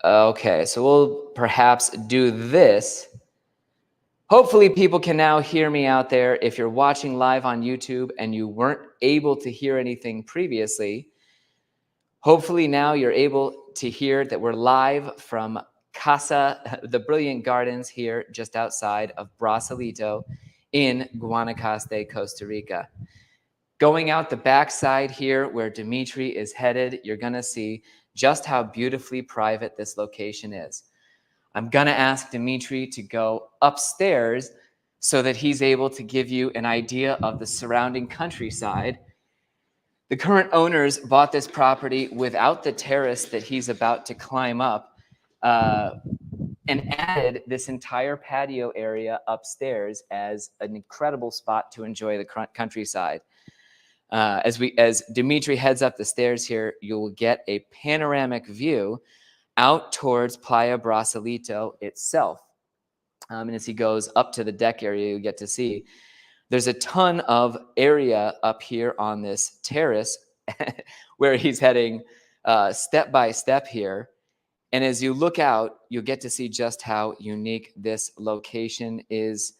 Okay, so we'll perhaps do this. Hopefully people can now hear me out there. If you're watching live on YouTube and you weren't able to hear anything previously, hopefully now you're able to hear that we're live from Casa, the Brilliant Gardens here just outside of Brasilito in Guanacaste, Costa Rica. Going out the backside here where Dimitri is headed, you're gonna see just how beautifully private this location is. I'm gonna ask Dimitri to go upstairs so that he's able to give you an idea of the surrounding countryside. The current owners bought this property without the terrace that he's about to climb up and added this entire patio area upstairs as an incredible spot to enjoy the countryside. As Dimitri heads up the stairs here, you will get a panoramic view out towards Playa Brasilito itself. And as he goes up to the deck area, you get to see there's a ton of area up here on this terrace where he's heading step by step here. And as you look out, you'll get to see just how unique this location is.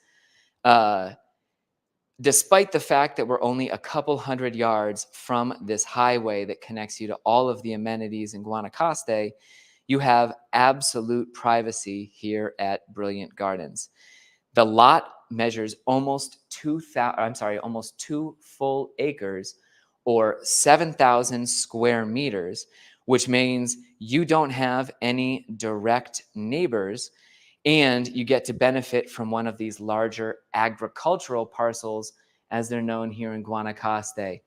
Despite the fact that we're only a couple hundred yards from this highway that connects you to all of the amenities in Guanacaste, you have absolute privacy here at Brilliant Gardens. The lot measures almost 2 full acres or 7,000 square meters, which means you don't have any direct neighbors and you get to benefit from one of these larger agricultural parcels, as they're known here in Guanacaste.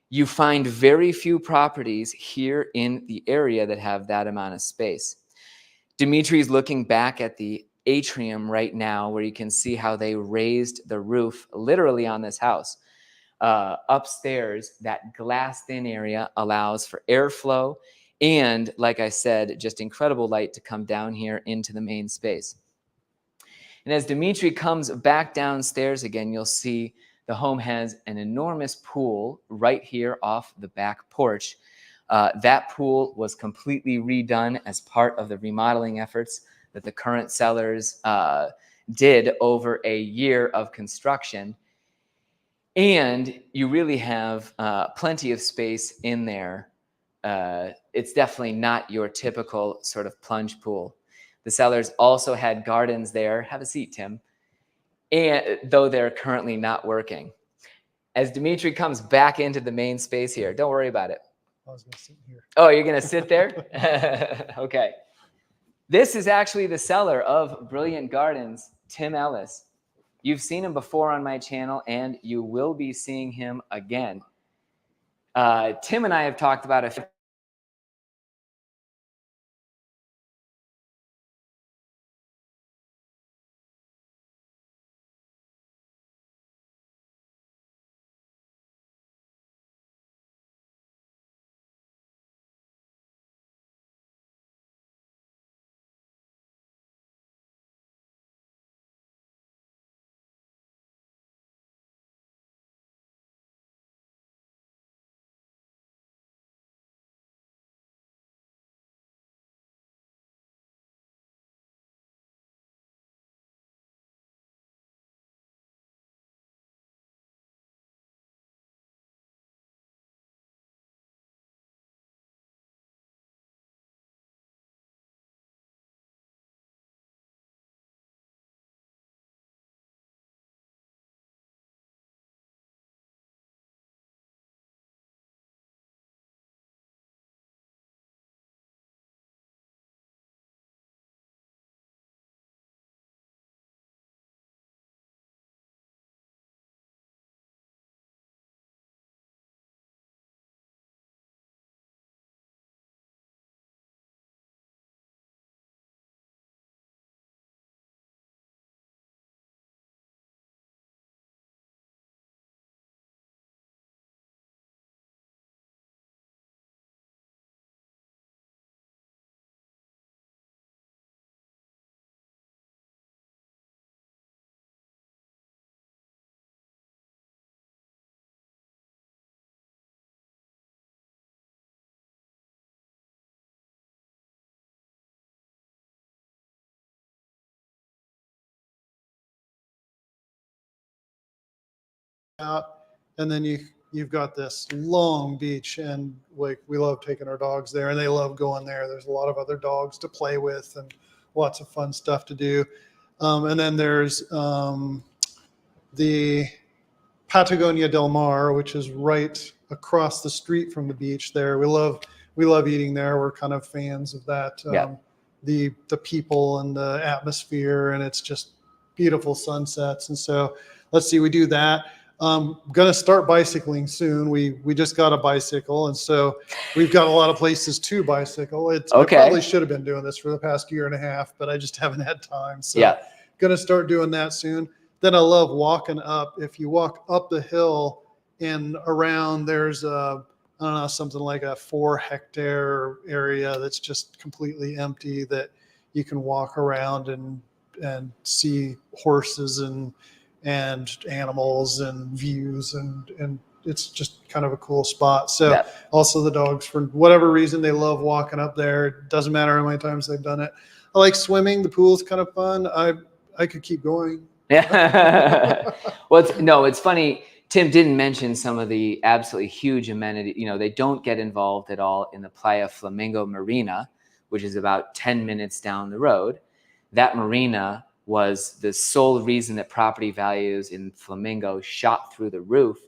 You find very few properties here in the area that have that amount of space. Dimitri's looking back at the atrium right now where you can see how they raised the roof literally on this house. Upstairs, that glassed-in area allows for airflow and, like I said, just incredible light to come down here into the main space. And as Dimitri comes back downstairs again, you'll see the home has an enormous pool right here off the back porch. That pool was completely redone as part of the remodeling efforts that the current sellers did over a year of construction. And you really have plenty of space in there. It's definitely not your typical sort of plunge pool. The sellers also had gardens there. Have a seat, Tim. And though they're currently not working. As Dimitri comes back into the main space here, don't worry about it. I was going to sit here. Oh, you're going to sit there? Okay. This is actually the seller of Brilliant Gardens, Tim Ellis. You've seen him before on my channel, and you will be seeing him again. Tim and I have talked about a out, and then you've got this long beach, and like we love taking our dogs there, and they love going there. There's a lot of other dogs to play with and lots of fun stuff to do. And then there's the Patagonia del Mar, which is right across the street from the beach there. We love eating there. We're kind of fans of that. The people and the atmosphere, and it's just beautiful sunsets. And so let's see, we do that. Going to start bicycling soon. We just got a bicycle, and so we've got a lot of places to bicycle. I probably should have been doing this for the past year and a half, but I just haven't had time. So going to start doing that soon. Then I love walking up. If you walk up the hill and around, there's something like a 4-hectare area that's just completely empty that you can walk around and see horses and animals and views, and it's just kind of a cool spot. So also the dogs, for whatever reason, they love walking up there. It doesn't matter how many times they've done it. I like swimming. The pool's kind of fun. I could keep going. Yeah. Well, it's funny. Tim didn't mention some of the absolutely huge amenities. They don't get involved at all in the Playa Flamingo marina, which is about 10 minutes down the road. That marina was the sole reason that property values in Flamingo shot through the roof.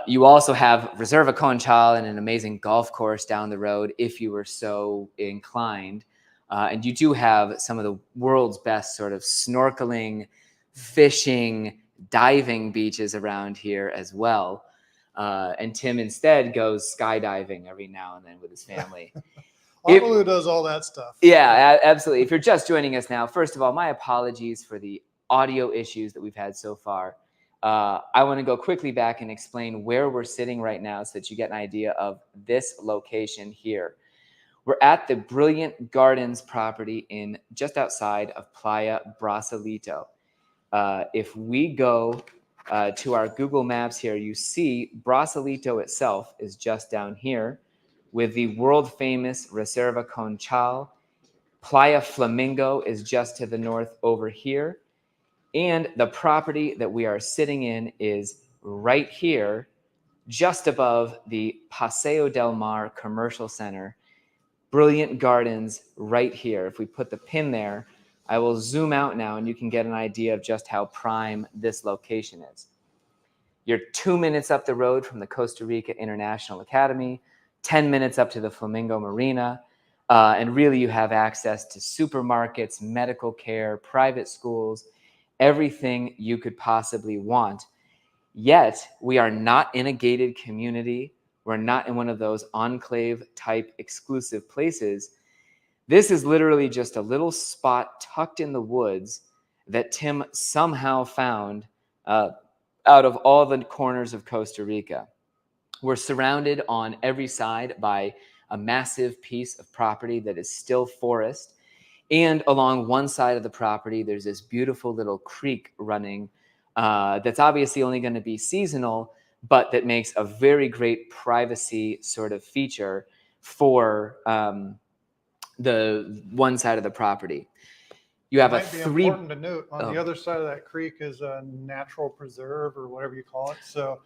You also have Reserva Conchal and an amazing golf course down the road if you were so inclined. And you do have some of the world's best sort of snorkeling, fishing, diving beaches around here as well. And Tim instead goes skydiving every now and then with his family. Amalu does all that stuff. Yeah, absolutely. If you're just joining us now, first of all, my apologies for the audio issues that we've had so far. I want to go quickly back and explain where we're sitting right now so that you get an idea of this location here. We're at the Brilliant Gardens property in just outside of Playa Brasilito. If we go to our Google Maps here, you see Brasilito itself is just down here with the world famous Reserva Conchal. Playa Flamingo is just to the north over here. And the property that we are sitting in is right here, just above the Paseo del Mar Commercial Center. Brilliant Gardens right here. If we put the pin there, I will zoom out now and you can get an idea of just how prime this location is. You're 2 minutes up the road from the Costa Rica International Academy, 10 minutes up to the Flamingo Marina, and really you have access to supermarkets, medical care, private schools, everything you could possibly want. Yet we are not in a gated community. We're not in one of those enclave type exclusive places. This is literally just a little spot tucked in the woods that Tim somehow found out of all the corners of Costa Rica. We're surrounded on every side by a massive piece of property that is still forest. And along one side of the property, there's this beautiful little creek running that's obviously only going to be seasonal, but that makes a very great privacy sort of feature for the one side of the property. You have important to note on the other side of that creek is a natural preserve or whatever you call it. So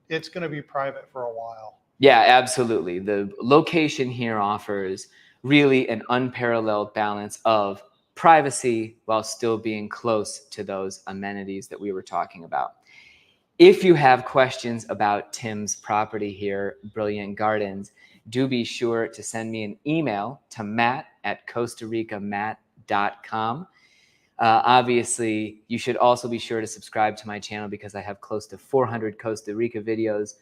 it's going to be private for a while. Yeah, absolutely. The location here offers really an unparalleled balance of privacy while still being close to those amenities that we were talking about. If you have questions about Tim's property here, Brilliant Gardens, do be sure to send me an email to matt@costaricamatt.com. Obviously, you should also be sure to subscribe to my channel because I have close to 400 Costa Rica videos.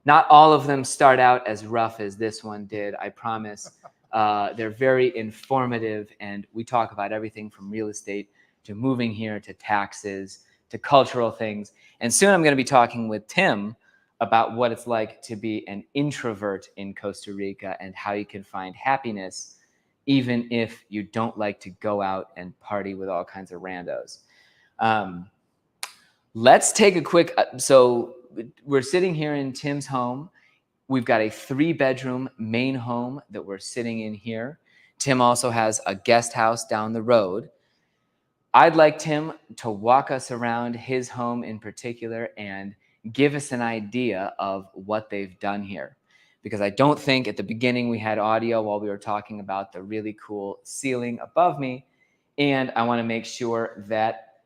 Not all of them start out as rough as this one did, I promise. They're very informative, and we talk about everything from real estate to moving here to taxes to cultural things. And soon I'm going to be talking with Tim about what it's like to be an introvert in Costa Rica and how you can find happiness even if you don't like to go out and party with all kinds of randos. Let's take a quick, so we're sitting here in Tim's home. We've got a 3-bedroom main home that we're sitting in here. Tim also has a guest house down the road. I'd like Tim to walk us around his home in particular and give us an idea of what they've done here. Because I don't think at the beginning we had audio while we were talking about the really cool ceiling above me. And I want to make sure that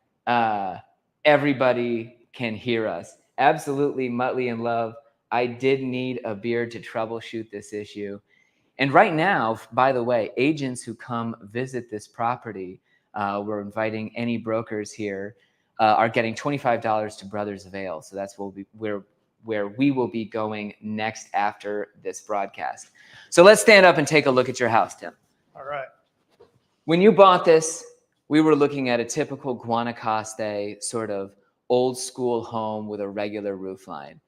everybody can hear us. Absolutely, Muttley and Love, I did need a beer to troubleshoot this issue. And right now, by the way, agents who come visit this property, we're inviting any brokers here, are getting $25 to Brothers of Ale. So that's where we will be going next after this broadcast. So let's stand up and take a look at your house, Tim. All right. When you bought this, we were looking at a typical Guanacaste sort of old school home with a regular roof line.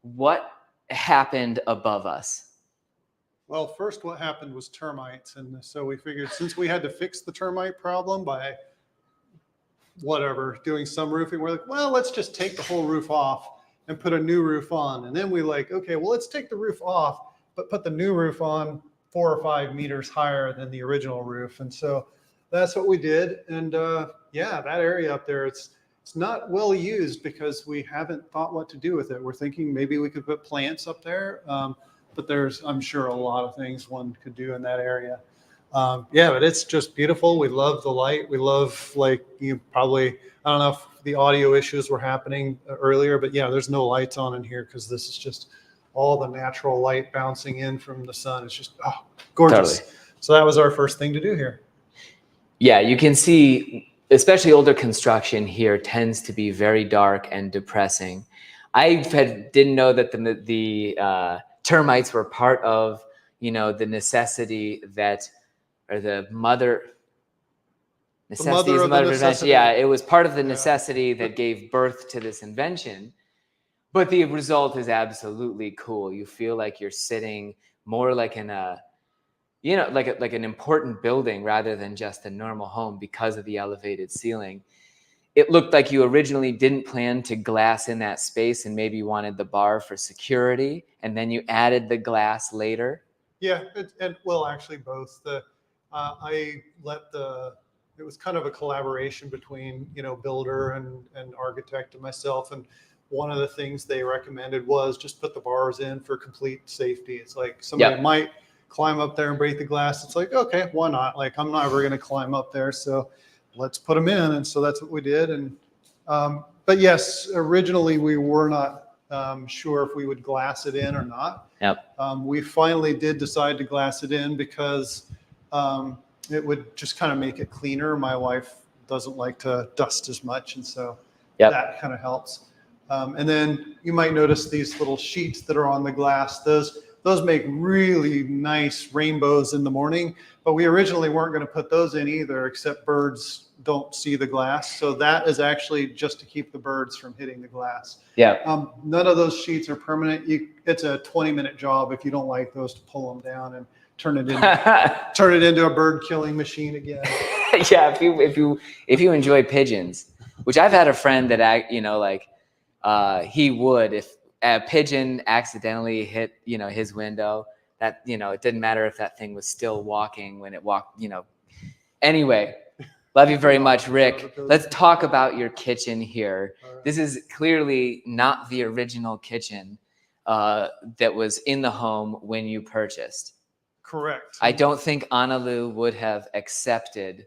What happened above us? Well, first what happened was termites. And so we figured since we had to fix the termite problem by doing some roofing, we're like, well, let's just take the whole roof off and put a new roof on. And then we like, okay, well, let's take the roof off, but put the new roof on 4 or 5 meters higher than the original roof. And so that's what we did. And yeah, that area up there, it's not well used because we haven't thought what to do with it. We're thinking maybe we could put plants up there. But there's, I'm sure, a lot of things one could do in that area. Yeah, but it's just beautiful. We love the light. We love, like, you probably, I don't know if the audio issues were happening earlier, but yeah, there's no lights on in here because this is just all the natural light bouncing in from the sun. It's just gorgeous. Totally. So that was our first thing to do here. Yeah, you can see, especially older construction here tends to be very dark and depressing. I didn't know that the termites were part of, the necessity that, or the mother. Necessity is the mother of invention. Yeah, it was part of the necessity that gave birth to this invention. But the result is absolutely cool. You feel like you're sitting more like in a, like an important building rather than just a normal home because of the elevated ceiling. It looked like you originally didn't plan to glass in that space and maybe you wanted the bar for security, and then you added the glass later. Yeah, actually both. It was kind of a collaboration between, builder and architect and myself. And one of the things they recommended was just put the bars in for complete safety. It's like somebody might climb up there and break the glass. It's like, okay, why not? Like, I'm never going to climb up there. So let's put them in. And so that's what we did. And, but yes, originally we were not sure if we would glass it in or not. Yep. We finally did decide to glass it in because it would just kind of make it cleaner. My wife doesn't like to dust as much. And so that kind of helps. And then you might notice these little sheets that are on the glass. Those make really nice rainbows in the morning, but we originally weren't going to put those in either, except birds don't see the glass. So that is actually just to keep the birds from hitting the glass. Yeah. None of those sheets are permanent. It's a 20-minute job if you don't like those to pull them down and turn it into a bird killing machine again. Yeah. If you enjoy pigeons, which I've had a friend that, he would, if a pigeon accidentally hit, his window, that, it didn't matter if that thing was still walking when it walked, Anyway, love you very much, Rick. Let's talk about your kitchen here. Right. This is clearly not the original kitchen that was in the home when you purchased. Correct. I don't think Analu would have accepted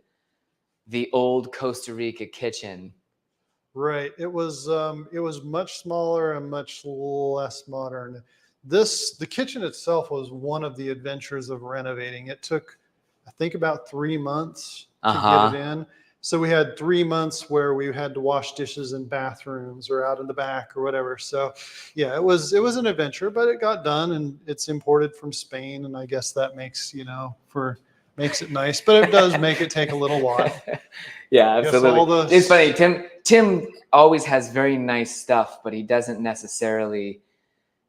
the old Costa Rica kitchen. Right. It was much smaller and much less modern. The kitchen itself was one of the adventures of renovating. It took, I think, about 3 months to get it in. So we had 3 months where we had to wash dishes in bathrooms or out in the back or whatever. So yeah, it was an adventure, but it got done, and it's imported from Spain. And I guess that makes it nice, but it does make it take a little while. Yeah, absolutely. It's funny. Tim always has very nice stuff, but he doesn't necessarily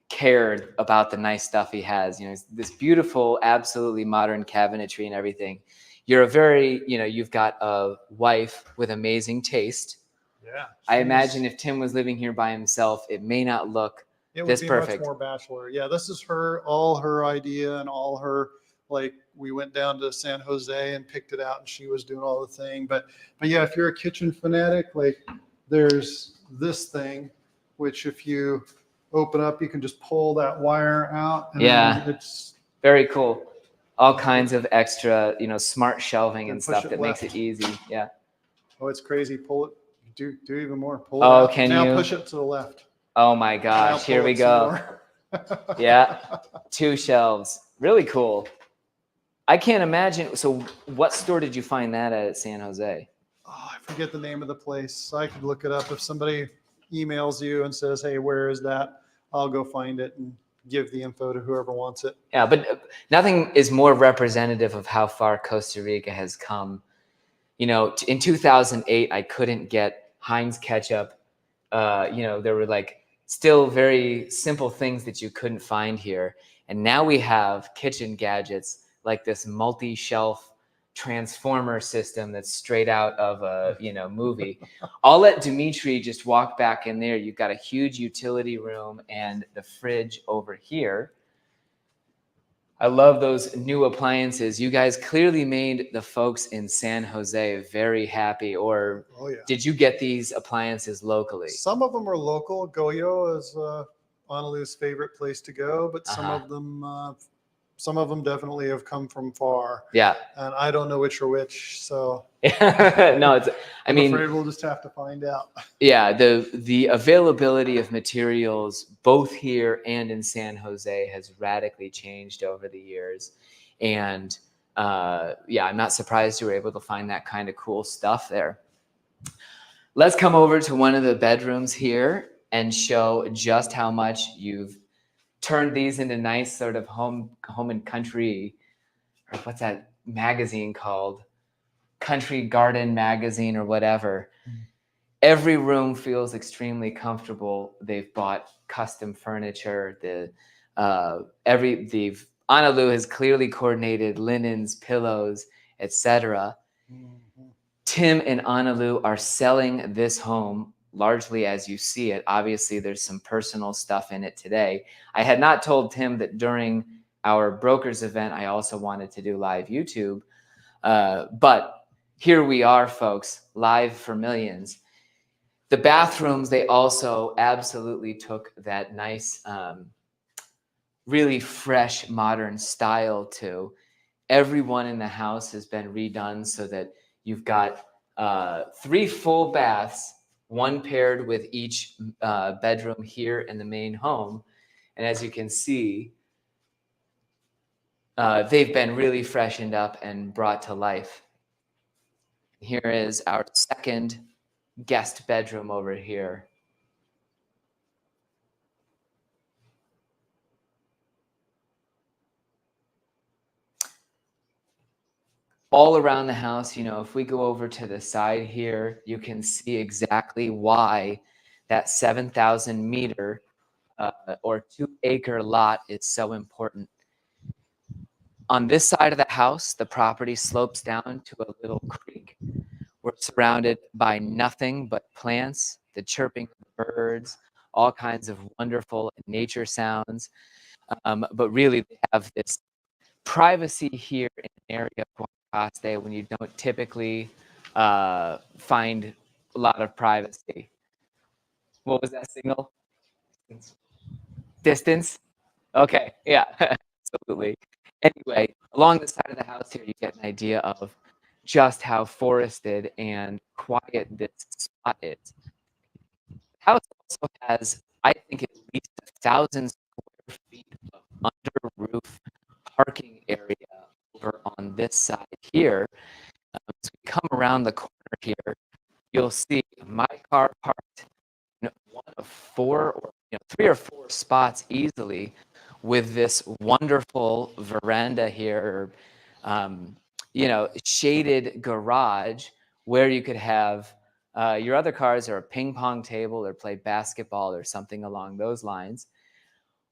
care about the nice stuff he has. This beautiful, absolutely modern cabinetry and everything. You're you've got a wife with amazing taste. Yeah. I imagine if Tim was living here by himself, it may not look this perfect. Much more bachelor. Yeah, this is all her idea and all her we went down to San Jose and picked it out, and she was doing all the thing. But yeah, if you're a kitchen fanatic, like there's this thing, which if you open up, you can just pull that wire out. And Yeah, it's very cool. All kinds of extra, smart shelving and stuff that left. makes it easy. Yeah. Oh, it's crazy. Pull it. Do even more. Pull it Oh, out. can now you? Push it to the left. Oh my Now gosh, here pull we it some go. more. Yeah, 2 shelves. Really cool. I can't imagine. So what store did you find that at San Jose? Oh, I forget the name of the place. I could look it up. If somebody emails you and says, hey, where is that? I'll go find it and give the info to whoever wants it. Yeah, but nothing is more representative of how far Costa Rica has come. In 2008, I couldn't get Heinz ketchup. There were like still very simple things that you couldn't find here. And now we have kitchen gadgets like this multi-shelf transformer system that's straight out of a movie. I'll let Dimitri just walk back in there. You've got a huge utility room and the fridge over here. I love those new appliances. You guys clearly made the folks in San Jose very happy. Or Oh, yeah. did you get these appliances locally? Some of them are local. Goyo is Honolulu's favorite place to go, but some of them definitely have come from far. Yeah. And I don't know which are which, so No, I'm afraid we'll just have to find out. Yeah, the availability of materials both here and in San Jose has radically changed over the years. And yeah, I'm not surprised you were able to find that kind of cool stuff there. Let's come over to one of the bedrooms here and show just how much you've turned these into nice sort of home and country, or what's that magazine called? Country Garden Magazine or whatever. Every room feels extremely comfortable. They've bought custom furniture. Honolulu has clearly coordinated linens, pillows, etc. Tim and Honolulu are selling this home largely as you see it. Obviously, there's some personal stuff in it today. I had not told Tim that during our brokers event, I also wanted to do live YouTube. But here we are, folks, live for millions. The bathrooms, they also absolutely took that nice, really fresh, modern style to. Everyone in the house has been redone so that you've got 3 full baths, one paired with each bedroom here in the main home. And as you can see, they've been really freshened up and brought to life. Here is our second guest bedroom over here. All around the house, if we go over to the side here, you can see exactly why that 7,000 meter or 2-acre lot is so important. On this side of the house, the property slopes down to a little creek. We're surrounded by nothing but plants, the chirping of the birds, all kinds of wonderful nature sounds. But really, they have this privacy here in an area of Guanacaste when you don't typically find a lot of privacy. What was that signal? Distance? Okay, yeah, absolutely. Anyway, along the side of the house here, you get an idea of just how forested and quiet this spot is. The house also has, I think, at least 1,000 square feet of under roof parking area over on this side here. As we come around the corner here, you'll see my car parked in one of 4 or 3 or 4 spots easily, with this wonderful veranda here, shaded garage where you could have your other cars or a ping pong table or play basketball or something along those lines.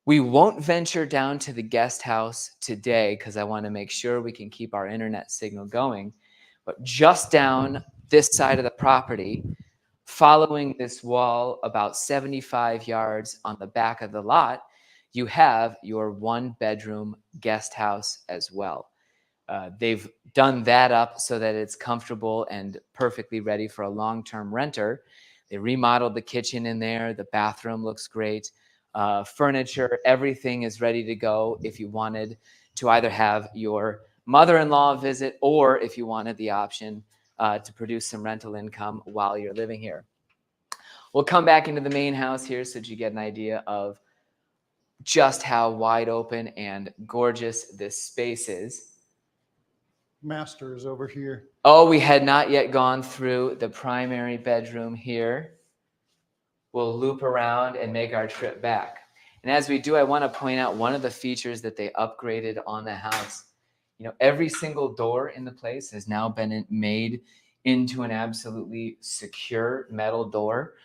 We won't venture down to the guest house today because I want to make sure we can keep our internet signal going. But just down this side of the property, following this wall about 75 yards on the back of the lot, you have your 1-bedroom guest house as well. they've done that up so that it's comfortable and perfectly ready for a long-term renter. They remodeled the kitchen in there. The bathroom looks great. Furniture, everything is ready to go if you wanted to either have your mother-in-law visit or if you wanted the option to produce some rental income while you're living here. We'll come back into the main house here so that you get an idea of just how wide open and gorgeous this space is. Master is over here. Oh, we had not yet gone through the primary bedroom here. We'll loop around and make our trip back. And as we do, I want to point out one of the features that they upgraded on the house. You know, every single door in the place has now been made into an absolutely secure metal door.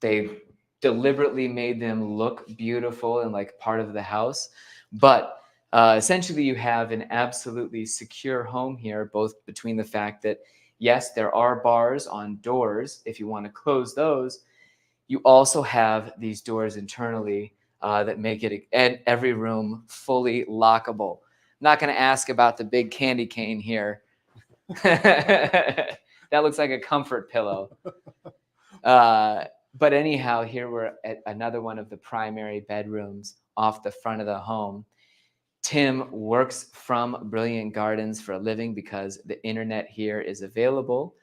They deliberately made them look beautiful and like part of the house. But essentially, you have an absolutely secure home here, both between the fact that, yes, there are bars on doors if you want to close those. You also have these doors internally that make it every room fully lockable. I'm not going to ask about the big candy cane here. That looks like a comfort pillow. But anyhow, here we're at another one of the primary bedrooms off the front of the home. Tim works from Brilliant Gardens for a living because the internet here is available.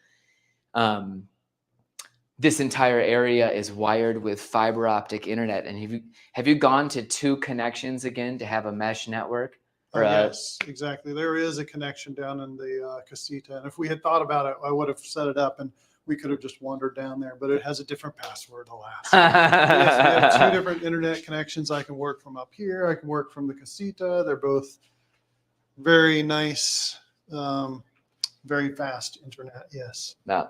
This entire area is wired with fiber optic internet. And have you gone to 2 connections again to have a mesh network? Yes, exactly. There is a connection down in the casita. And if we had thought about it, I would have set it up and we could have just wandered down there, but it has a different password, alas. Yes, we have 2 different internet connections. I can work from up here. I can work from the casita. They're both very nice, very fast internet. Yes. Now,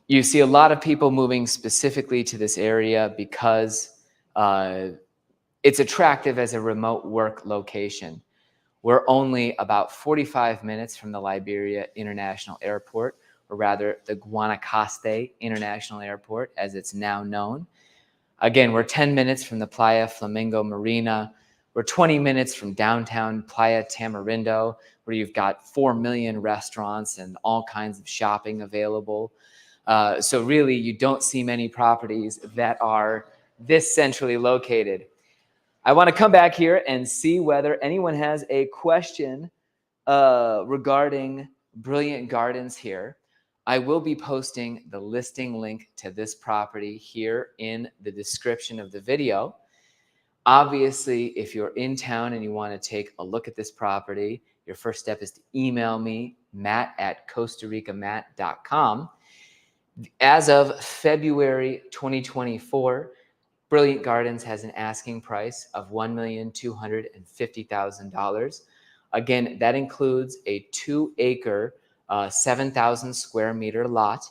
you see a lot of people moving specifically to this area because it's attractive as a remote work location. We're only about 45 minutes from the Liberia International Airport, or rather the Guanacaste International Airport, as it's now known. Again, we're 10 minutes from the Playa Flamingo Marina. We're 20 minutes from downtown Playa Tamarindo, where you've got 4 million restaurants and all kinds of shopping available. So really, you don't see many properties that are this centrally located. I want to come back here and see whether anyone has a question regarding Brilliant Gardens here. I will be posting the listing link to this property here in the description of the video. Obviously, if you're in town and you want to take a look at this property, your first step is to email me, matt@costaricamatt.com. As of February 2024, Brilliant Gardens has an asking price of $1,250,000. Again, that includes a 2-acre, 7,000 square meter lot.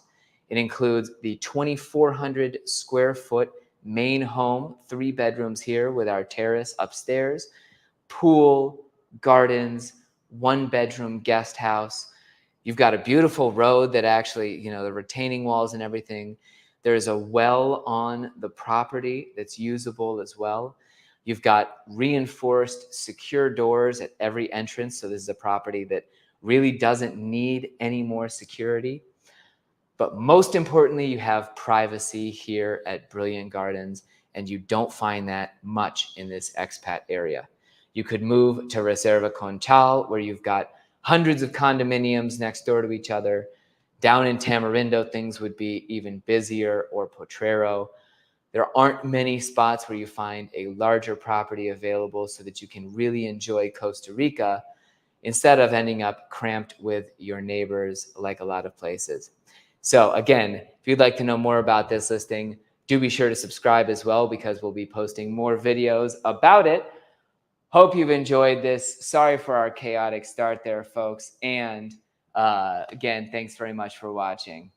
It includes the 2,400 square foot main home, 3 bedrooms here with our terrace upstairs, pool, gardens, 1-bedroom guest house. You've got a beautiful road that actually, you know, the retaining walls and everything. There's a well on the property that's usable as well. You've got reinforced secure doors at every entrance. So this is a property that really doesn't need any more security. But most importantly, you have privacy here at Brilliant Gardens, and you don't find that much in this expat area. You could move to Reserva Conchal, where you've got hundreds of condominiums next door to each other. Down in Tamarindo, things would be even busier, or Potrero. There aren't many spots where you find a larger property available so that you can really enjoy Costa Rica instead of ending up cramped with your neighbors like a lot of places. So again, if you'd like to know more about this listing, do be sure to subscribe as well, because we'll be posting more videos about it. Hope you've enjoyed this. Sorry for our chaotic start there, folks. And again, thanks very much for watching.